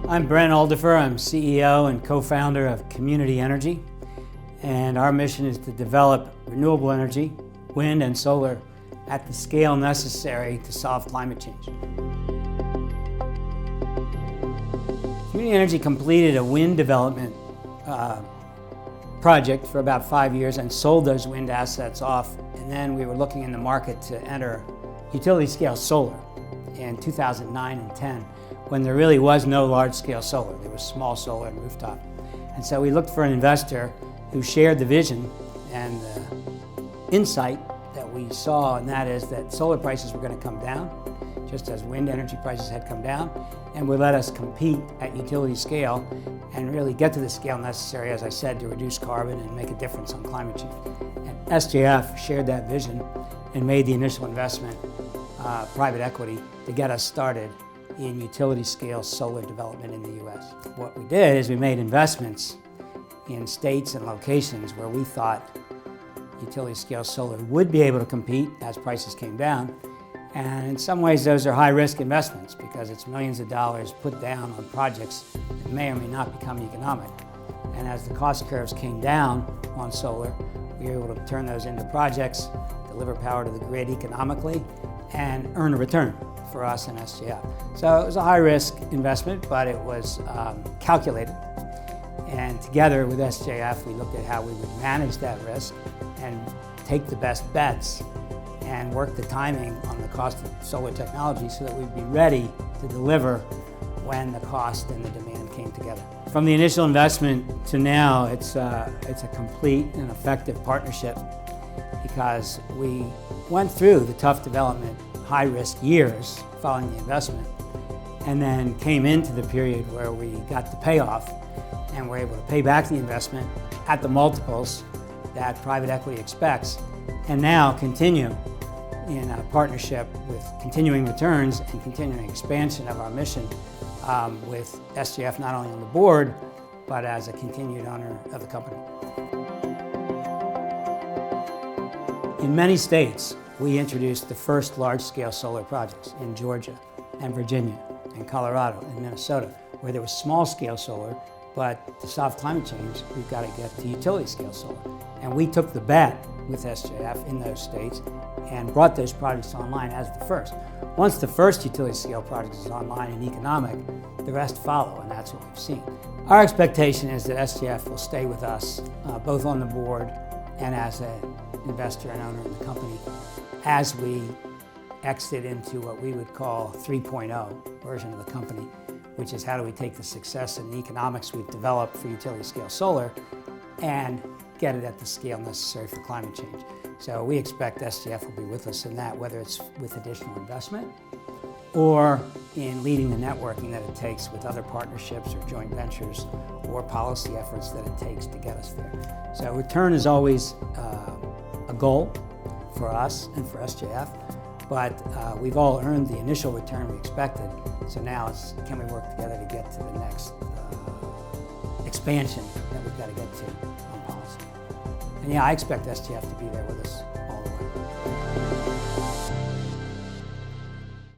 I'm Brent Alderfer. I'm CEO and co-founder of Community Energy, and our mission is to develop renewable energy, wind and solar, at the scale necessary to solve climate change. Community Energy completed a wind development project for about 5 years and sold those wind assets off, and then we were looking in the market to enter utility scale solar in 2009 and 10, when there really was no large-scale solar. There was small solar and rooftop. And so we looked for an investor who shared the vision and the insight that we saw, and that is that solar prices were going to come down, just as wind energy prices had come down, and would let us compete at utility scale and really get to the scale necessary, as I said, to reduce carbon and make a difference on climate change. And SJF shared that vision and made the initial investment, private equity, to get us started in utility scale solar development in the US. What we did is we made investments in states and locations where we thought utility scale solar would be able to compete as prices came down. And in some ways those are high risk investments because it's millions of dollars put down on projects that may or may not become economic. And as the cost curves came down on solar, we were able to turn those into projects, deliver power to the grid economically, and earn a return for us and SJF. So it was a high-risk investment, but it was calculated. And together with SJF, we looked at how we would manage that risk and take the best bets and work the timing on the cost of solar technology so that we'd be ready to deliver when the cost and the demand came together. From the initial investment to now, it's a complete and effective partnership because we went through the tough development, high-risk years following the investment, and then came into the period where we got the payoff and were able to pay back the investment at the multiples that private equity expects, and now continue in a partnership with continuing returns and continuing expansion of our mission with SJF not only on the board, but as a continued owner of the company. In many states, we introduced the first large-scale solar projects in Georgia and Virginia and Colorado and Minnesota, where there was small-scale solar, but to solve climate change, we've got to get to utility-scale solar. And we took the bet with SJF in those states and brought those projects online as the first. Once the first utility-scale project is online and economic, the rest follow, and that's what we've seen. Our expectation is that SJF will stay with us, both on the board and as an investor and owner in the company, as we exit into what we would call 3.0 version of the company, which is how do we take the success and the economics we've developed for utility scale solar and get it at the scale necessary for climate change. So we expect SJF will be with us in that, whether it's with additional investment or in leading the networking that it takes with other partnerships or joint ventures or policy efforts that it takes to get us there. So return is always a goal for us and for SJF, but we've all earned the initial return we expected. So now it's, can we work together to get to the next expansion that we've got to get to on policy? And yeah, I expect SJF to be there with us